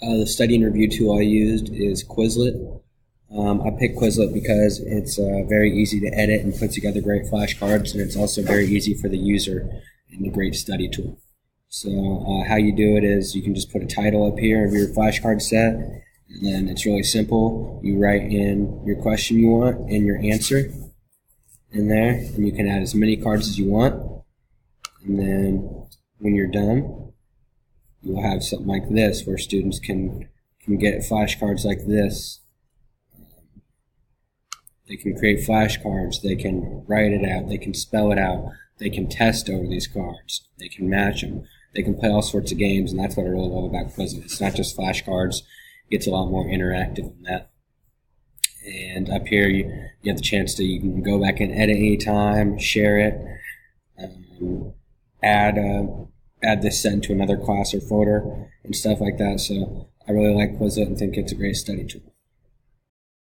The study and review tool I used is Quizlet. I picked Quizlet because it's very easy to edit and put together great flashcards, and it's also very easy for the user and a great study tool. So how you do it is you can just put a title up here of your flashcard set, and then it's really simple. You write in your question you want and your answer in there, and you can add as many cards as you want. And then when you're done, you'll have something like this where students can get flashcards like this. They can create flashcards, they can write it out, they can spell it out, they can test over these cards, they can match them, they can play all sorts of games, and that's what I really love about Quizlet. It's not just flashcards, it gets a lot more interactive than that. And up here you have the chance to, you can go back and edit anytime, share it, add this set into another class or folder and stuff like that. So I really like Quizlet and think it's a great study tool.